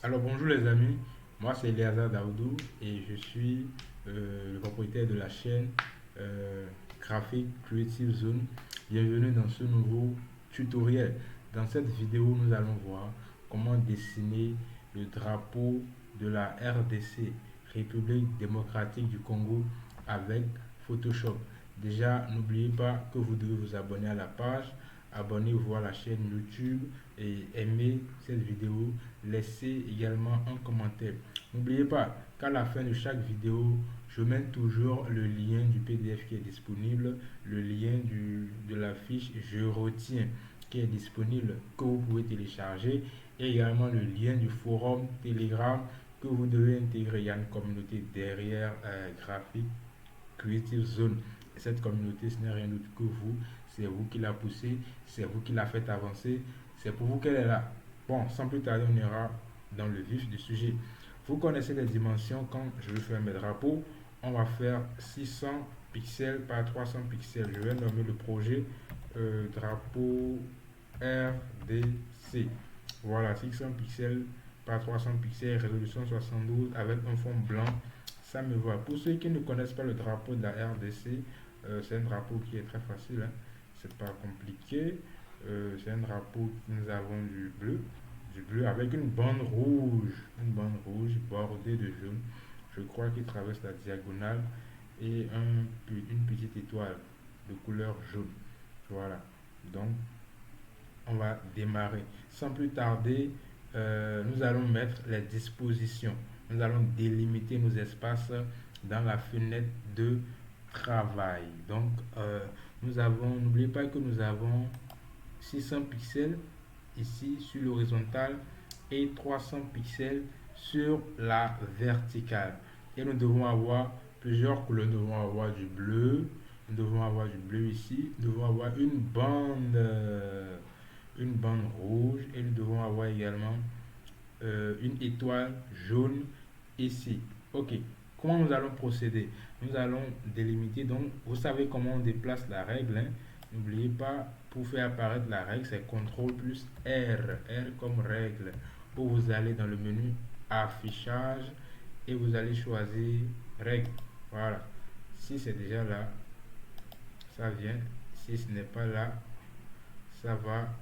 Alors bonjour les amis, moi c'est Eleazar Daoudou et je suis le propriétaire de la chaîne euh, Graphic Creative Zone. Bienvenue dans ce nouveau tutoriel. Dans cette vidéo, nous allons voir comment dessiner le drapeau de la RDC, République démocratique du Congo, avec Photoshop. Déjà, n'oubliez pas que vous devez vous abonner à la page, abonnez-vous à la chaîne YouTube et aimez cette vidéo. Laissez également un commentaire. N'oubliez pas qu'à la fin de chaque vidéo, je mets toujours le lien du PDF qui est disponible, le lien de la fiche Je retiens qui est disponible, que vous pouvez télécharger, et également le lien du forum Telegram que vous devez intégrer. Il y a une communauté derrière Graphic Creative Zone. Et cette communauté, ce n'est rien d'autre que vous. C'est vous qui l'a poussée, c'est vous qui l'a fait avancer, c'est pour vous qu'elle est là. Bon, sans plus tarder, on ira dans le vif du sujet. Vous connaissez les dimensions quand je vais faire mes drapeaux. On va faire 600 pixels par 300 pixels. Je vais nommer le projet drapeau RDC. Voilà, 600 pixels par 300 pixels, résolution 72 avec un fond blanc. Ça me va. Pour ceux qui ne connaissent pas le drapeau de la RDC, c'est un drapeau qui est très facile, hein. C'est pas compliqué. C'est un drapeau, nous avons du bleu avec une bande rouge bordée de jaune. Je crois qu'il traverse la diagonale et une petite étoile de couleur jaune. Voilà. Donc, on va démarrer. Sans plus tarder, nous allons mettre les dispositions. Nous allons délimiter nos espaces dans la fenêtre de travail. Donc, n'oubliez pas que nous avons 600 pixels ici sur l'horizontale et 300 pixels sur la verticale. Et nous devons avoir plusieurs couleurs. Nous devons avoir du bleu. Nous devons avoir du bleu ici. Nous devons avoir une bande rouge. Et nous devons avoir également une étoile jaune ici. Ok. Comment nous allons procéder? Nous allons délimiter. Donc, vous savez comment on déplace la règle, hein? N'oubliez pas, pour faire apparaître la règle, c'est CTRL plus R. R comme règle. Où vous allez dans le menu affichage et vous allez choisir règle. Voilà. Si c'est déjà là, ça vient. Si ce n'est pas là, ça va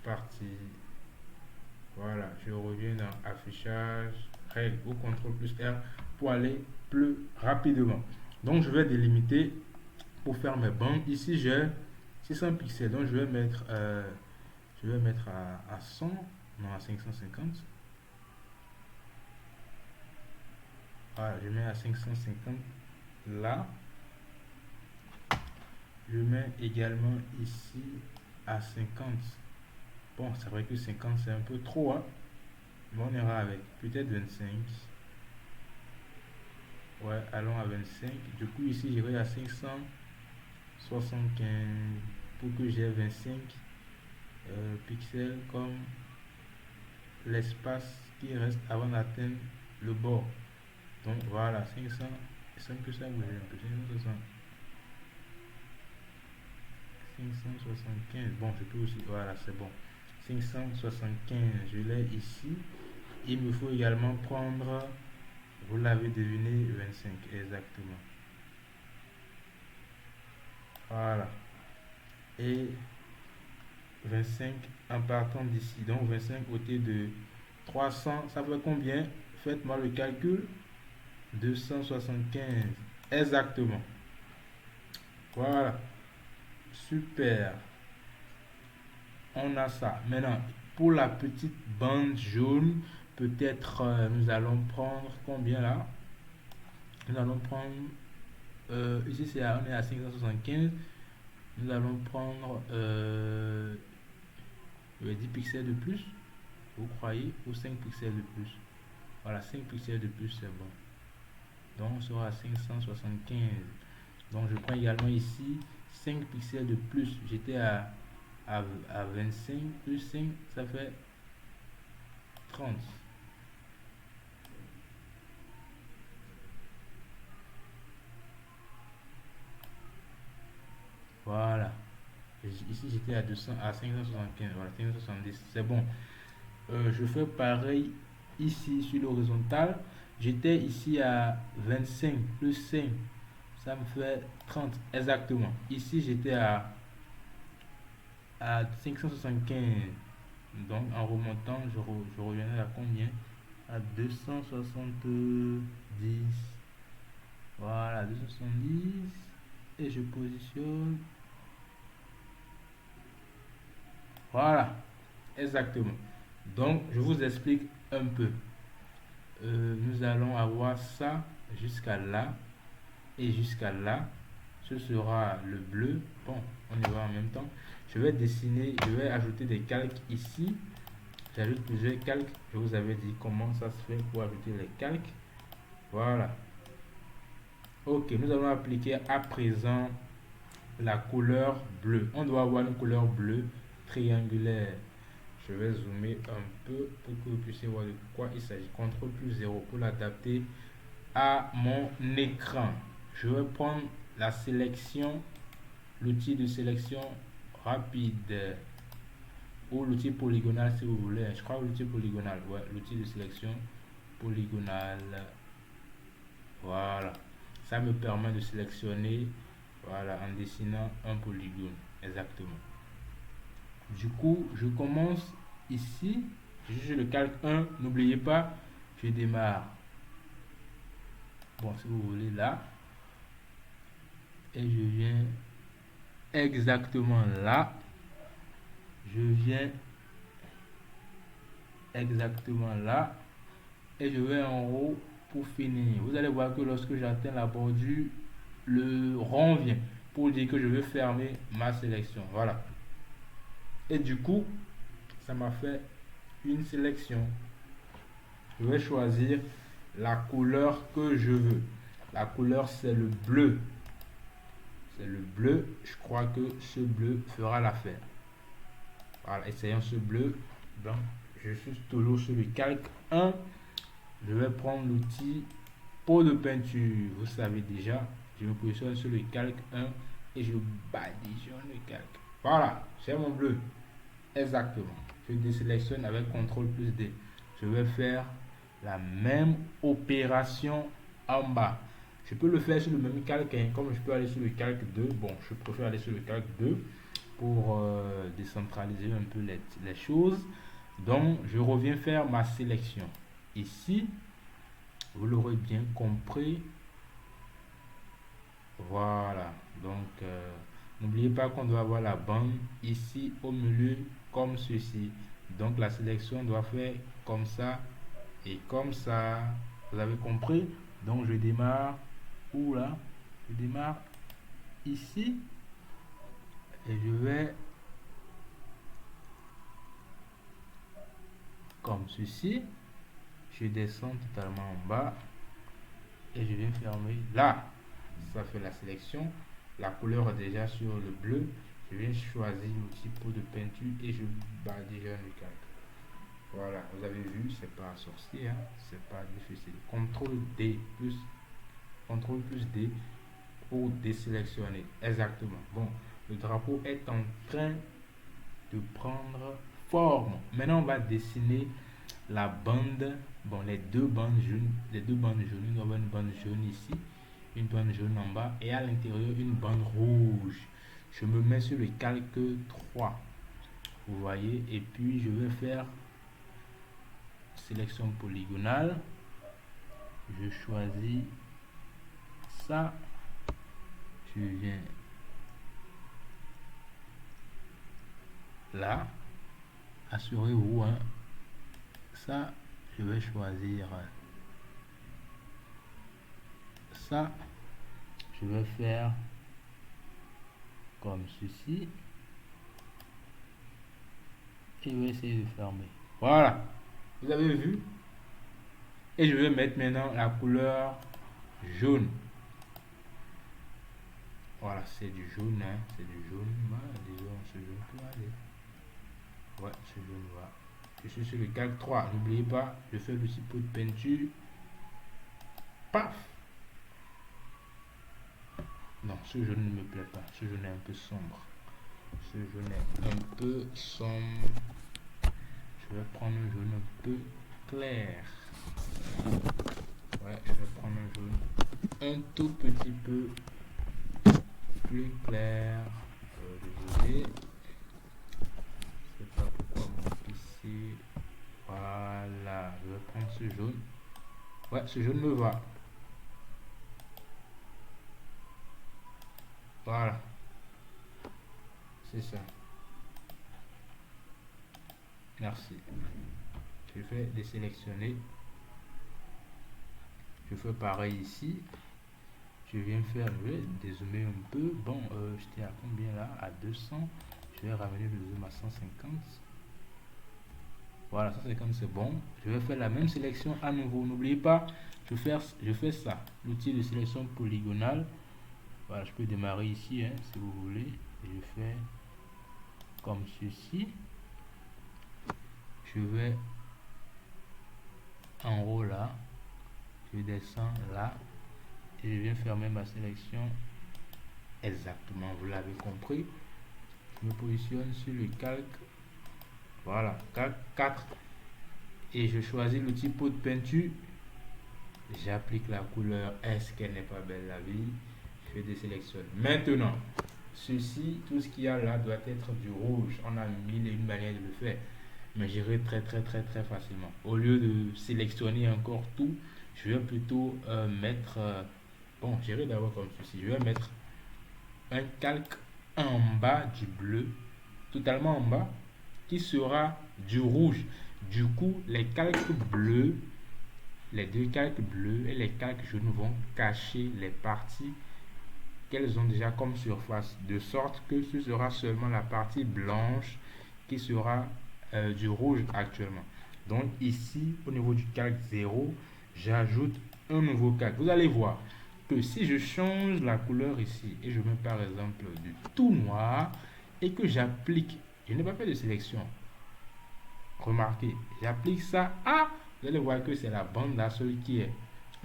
partir. Voilà. Je reviens dans affichage, règle ou CTRL plus R pour aller plus rapidement. Donc, je vais délimiter pour faire mes bandes. Ici, j'ai 600 pixels. Donc, je vais mettre à 100, non à 550. Voilà, je mets à 550 là. Je mets également ici à 50. Bon, c'est vrai que 50 c'est un peu trop, hein. Mais on ira avec peut-être 25. Ouais, allons à 25. Du coup, ici, j'irai à 575 pour que j'ai 25 pixels comme l'espace qui reste avant d'atteindre le bord. Donc voilà, 500, 5 que ça bouge un peu, 575, bon je peux aussi, voilà c'est bon. 575, je l'ai ici. Il me faut également prendre, vous l'avez deviné, 25 exactement. Voilà. Et 25 en partant d'ici. Donc 25 côté de 300, ça fait combien? Faites-moi le calcul. 275. Exactement. Voilà. Super. On a ça. Maintenant, pour la petite bande jaune, peut-être nous allons prendre combien là? Nous allons prendre. Ici, on est à 575. Nous allons prendre 10 pixels de plus. Vous croyez? Ou 5 pixels de plus. Voilà, 5 pixels de plus, c'est bon. Donc, on sera à 575. Donc, je prends également ici 5 pixels de plus. J'étais à 25 plus 5, ça fait 30. Voilà. Ici, j'étais à 200, à 575. Voilà, 570. C'est bon. Je fais pareil ici sur l'horizontale, j'étais ici à 25 plus 5, ça me fait 30 exactement. Ici, j'étais à 575. Donc, en remontant, je reviendrai à combien? À 270. Voilà, 270. Et je positionne. Voilà, exactement. Donc, je vous explique un peu. Nous allons avoir ça jusqu'à là et jusqu'à là. Ce sera le bleu. Bon, on y va en même temps. Je vais dessiner, je vais ajouter des calques ici. J'ajoute plusieurs calques. Je vous avais dit comment ça se fait pour ajouter les calques. Voilà. Ok, nous allons appliquer à présent la couleur bleue. On doit avoir une couleur bleue triangulaire. Je vais zoomer un peu pour que vous puissiez voir de quoi il s'agit. CTRL plus 0 pour l'adapter à mon écran. Je vais prendre la sélection, l'outil de sélection rapide ou l'outil polygonal si vous voulez. Je crois l'outil polygonal. Ouais, l'outil de sélection polygonale. Voilà. Ça me permet de sélectionner, voilà, en dessinant un polygone. Exactement. Du coup, je commence ici. Je suis le calque 1. N'oubliez pas, je démarre. Bon, si vous voulez là. Et je viens exactement là. Je viens exactement là. Et je vais en haut pour finir. Vous allez voir que lorsque j'atteins la bordure, le rond vient pour dire que je veux fermer ma sélection. Voilà. Et du coup, ça m'a fait une sélection. Je vais choisir la couleur que je veux. La couleur, c'est le bleu. C'est le bleu. Je crois que ce bleu fera l'affaire. Voilà, essayons ce bleu. Donc, je suis toujours sur le calque 1. Je vais prendre l'outil pot de peinture. Vous savez déjà, je me positionne sur le calque 1 et je badigeonne le calque. Voilà, c'est mon bleu. Exactement. Je désélectionne avec CTRL plus D. Je vais faire la même opération en bas. Je peux le faire sur le même calque, hein, comme je peux aller sur le calque 2. Bon, je préfère aller sur le calque 2 pour décentraliser un peu les choses. Donc, je reviens faire ma sélection. Ici, vous l'aurez bien compris. Voilà. Donc, n'oubliez pas qu'on doit avoir la bande ici au milieu comme ceci. Donc, la sélection doit faire comme ça et comme ça. Vous avez compris? Donc, je démarre où là? Je démarre ici et je vais comme ceci. Je descends totalement en bas et je viens fermer là. Ça fait la sélection. La couleur est déjà sur le bleu. Je viens choisir l'outil pot de peinture et je badigeonne le calque. Voilà, vous avez vu, c'est pas sorcier, hein, c'est pas difficile. CTRL plus D pour désélectionner. Exactement. Bon, le drapeau est en train de prendre forme. Maintenant, on va dessiner la bande. Bon, les deux bandes jaunes. Nous avons une bande jaune ici, une bande jaune en bas et à l'intérieur une bande rouge. Je me mets sur le calque 3. Vous voyez, et puis je vais faire sélection polygonale. Je choisis ça. Je viens là. Assurez-vous, hein. Ça, je vais choisir ça. Je vais faire comme ceci. Et je vais essayer de fermer. Voilà. Vous avez vu? Et je vais mettre maintenant la couleur jaune. Voilà, c'est du jaune, hein. C'est du jaune. Voilà, disons, ce jaune peut aller. Ouais, ce jaune va. Je suis sur le calque 3. N'oubliez pas, je fais le petit pot de peinture. Paf! Non, ce jaune ne me plaît pas. Ce jaune est un peu sombre. Ce jaune est un peu sombre. Je vais prendre un jaune un peu clair. Ouais, je vais prendre un jaune un tout petit peu plus clair. Désolé. Je sais pas pourquoi mon PC. Voilà, je vais prendre ce jaune. Ouais, ce jaune me va. Voilà, c'est ça. Merci. Je vais désélectionner. Je fais pareil ici. Je viens faire, je vais dézoomer un peu. Bon, j'étais à combien là? À 200. Je vais ramener le zoom à 150. Voilà, 150 c'est bon. Je vais faire la même sélection à nouveau. N'oubliez pas, je fais ça. L'outil de sélection polygonale. Voilà, je peux démarrer ici hein, si vous voulez. Et je fais comme ceci. Je vais en haut là. Je descends là. Et je viens fermer ma sélection exactement. Vous l'avez compris. Je me positionne sur le calque. Voilà, calque 4. Et je choisis l'outil pot de peinture. J'applique la couleur. Est-ce qu'elle n'est pas belle la vie? Je désélectionne. Maintenant, ceci, tout ce qu'il y a là doit être du rouge. On a mille et une manières de le faire. Mais j'irai très facilement. Au lieu de sélectionner encore tout, je vais plutôt mettre... bon, j'irai d'abord comme ceci. Je vais mettre un calque en bas du bleu, totalement en bas, qui sera du rouge. Du coup, les calques bleus, les deux calques bleus et les calques jaunes vont cacher les parties qu'elles ont déjà comme surface, de sorte que ce sera seulement la partie blanche qui sera du rouge actuellement. Donc ici, au niveau du calque 0, j'ajoute un nouveau calque. Vous allez voir que si je change la couleur ici et je mets par exemple du tout noir et que j'applique, je n'ai pas fait de sélection, remarquez, j'applique ça à, vous allez voir que c'est la bande là seule qui est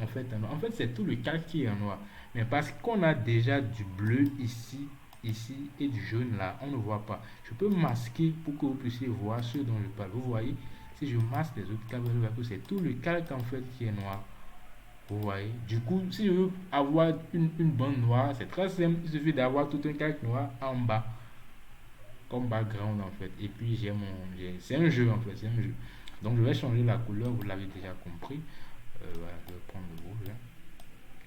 en fait en noir. En fait, c'est tout le calque qui est en noir. Mais parce qu'on a déjà du bleu ici, ici et du jaune là, on ne voit pas. Je peux masquer pour que vous puissiez voir ce dont je parle. Vous voyez, si je masque les autres calques, vous voyez que c'est tout le calque en fait qui est noir. Vous voyez. Du coup, si je veux avoir une bande noire, c'est très simple. Il suffit d'avoir tout un calque noir en bas. Comme background en fait. Et puis j'ai mon... c'est un jeu en fait. C'est un jeu. Donc je vais changer la couleur. Vous l'avez déjà compris. Voilà, je vais prendre le rouge. Hein.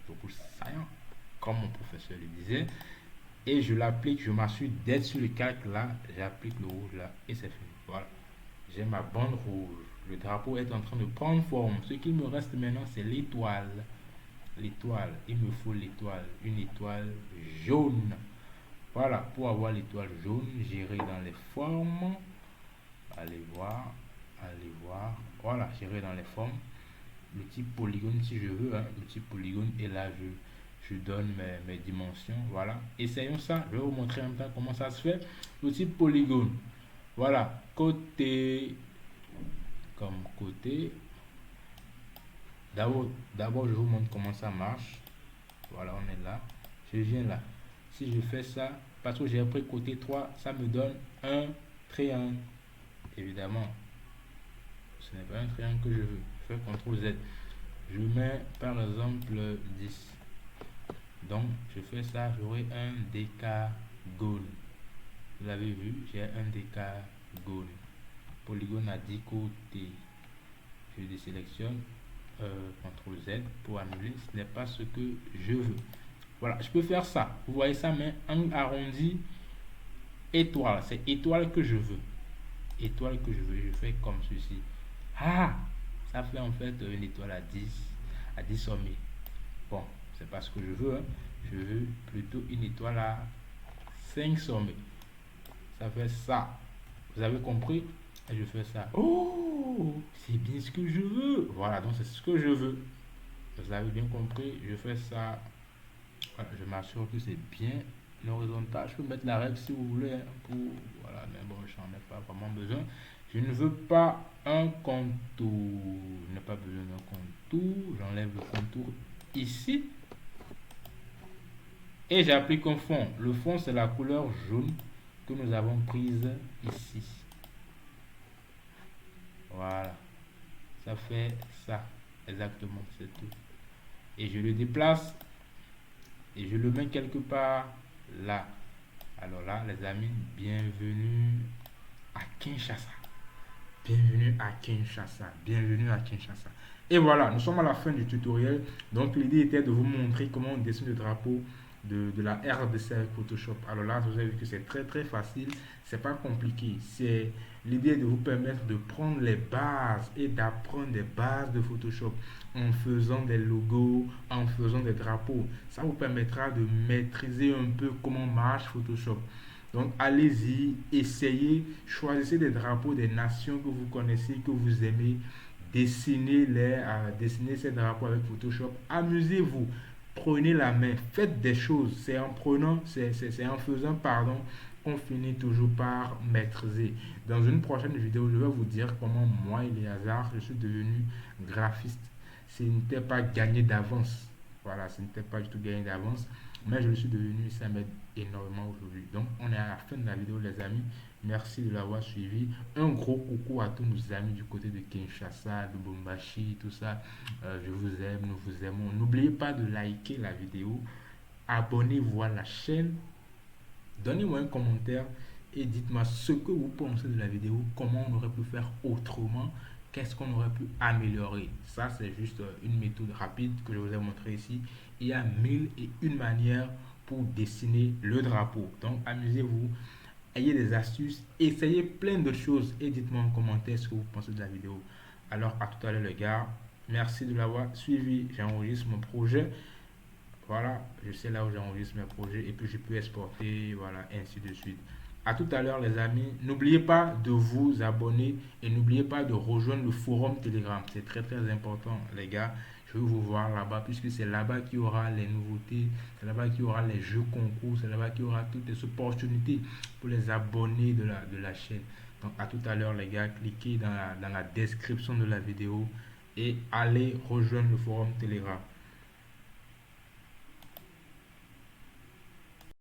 Le rouge saillant. Comme mon professeur le disait. Et je l'applique. Je m'assure d'être sur le calque là. J'applique le rouge là. Et c'est fini. Voilà. J'ai ma bande rouge. Le drapeau est en train de prendre forme. Ce qu'il me reste maintenant, c'est l'étoile. L'étoile. Il me faut l'étoile. Une étoile jaune. Voilà. Pour avoir l'étoile jaune, j'irai dans les formes. Allez voir. Allez voir. Voilà. J'irai dans les formes. Le type polygone si je veux. Hein. Le type polygone. Et là, je donne mes dimensions. Voilà. Essayons ça. Je vais vous montrer en même temps comment ça se fait. Le type polygone. Voilà. Côté... comme côté. D'abord, je vous montre comment ça marche. Voilà, on est là. Je viens là. Si je fais ça, parce que j'ai pris côté 3, ça me donne un triangle. Évidemment, ce n'est pas un triangle que je veux. Je fais CTRL Z. Je mets par exemple 10. Donc, je fais ça, j'aurai un décagone. Vous l'avez vu, j'ai un décagone. Polygone à 10 côtés. Je désélectionne, CTRL Z pour annuler. Ce n'est pas ce que je veux. Voilà, je peux faire ça. Vous voyez ça, mais en arrondi, étoile. C'est étoile que je veux. Étoile que je veux. Je fais comme ceci. Ah, ça fait en fait une étoile à 10 sommets. Bon, c'est pas ce que je veux. Hein. Je veux plutôt une étoile à 5 sommets. Ça fait ça. Vous avez compris? Et je fais ça. Oh, c'est bien ce que je veux. Voilà, donc c'est ce que je veux. Vous avez bien compris. Je fais ça. Voilà, je m'assure que c'est bien horizontal. Je peux mettre la règle si vous voulez. Hein, pour, voilà, mais bon, j'en ai pas vraiment besoin. Je ne veux pas un contour. Je n'ai pas besoin d'un contour. J'enlève le contour ici. Et j'applique un fond. Le fond, c'est la couleur jaune que nous avons prise ici. Voilà. Ça me fait ça. Exactement, c'est tout. Et je le déplace et je le mets quelque part là. Alors là, les amis, bienvenue à Kinshasa. Bienvenue à Kinshasa. Bienvenue à Kinshasa. Et voilà, nous sommes à la fin du tutoriel. Donc l'idée était de vous montrer comment on dessine le drapeau de la RDC avec Photoshop. Alors là, vous avez vu que c'est très très facile. C'est pas compliqué. C'est l'idée de vous permettre de prendre les bases et d'apprendre les bases de Photoshop en faisant des logos, en faisant des drapeaux. Ça vous permettra de maîtriser un peu comment marche Photoshop. Donc allez-y, essayez, choisissez des drapeaux des nations que vous connaissez, que vous aimez, dessinez-les, dessinez ces drapeaux avec Photoshop, amusez-vous, prenez la main, faites des choses, c'est en prenant, c'est en faisant, pardon, qu'on finit toujours par maîtriser. Dans une prochaine vidéo, je vais vous dire comment moi, Eléazar, je suis devenu graphiste. Ce n'était pas gagné d'avance. Voilà, ce n'était pas du tout gagné d'avance. Mais je le suis devenu, ça m'aide énormément aujourd'hui. Donc, on est à la fin de la vidéo, les amis. Merci de l'avoir suivi. Un gros coucou à tous nos amis du côté de Kinshasa, de Bombashi, tout ça. Je vous aime, nous vous aimons. N'oubliez pas de liker la vidéo. Abonnez-vous à la chaîne. Donnez-moi un commentaire et dites-moi ce que vous pensez de la vidéo, comment on aurait pu faire autrement, qu'est-ce qu'on aurait pu améliorer. Ça, c'est juste une méthode rapide que je vous ai montré ici. Il y a 1001 manières pour dessiner le drapeau. Donc, amusez-vous, ayez des astuces, essayez plein de choses et dites-moi en commentaire ce que vous pensez de la vidéo. Alors, à tout à l'heure, les gars. Merci de l'avoir suivi. J'enregistre mon projet. Voilà, je sais là où j'enregistre mes projets et puis je peux exporter, voilà, ainsi de suite. À tout à l'heure, les amis. N'oubliez pas de vous abonner et n'oubliez pas de rejoindre le forum Telegram. C'est très très important, les gars. Je veux vous voir là-bas puisque c'est là-bas qu'il y aura les nouveautés, c'est là-bas qu'il y aura les jeux concours, c'est là-bas qu'il y aura toutes les opportunités pour les abonnés de la chaîne. Donc à tout à l'heure, les gars. Cliquez dans la description de la vidéo et allez rejoindre le forum Telegram.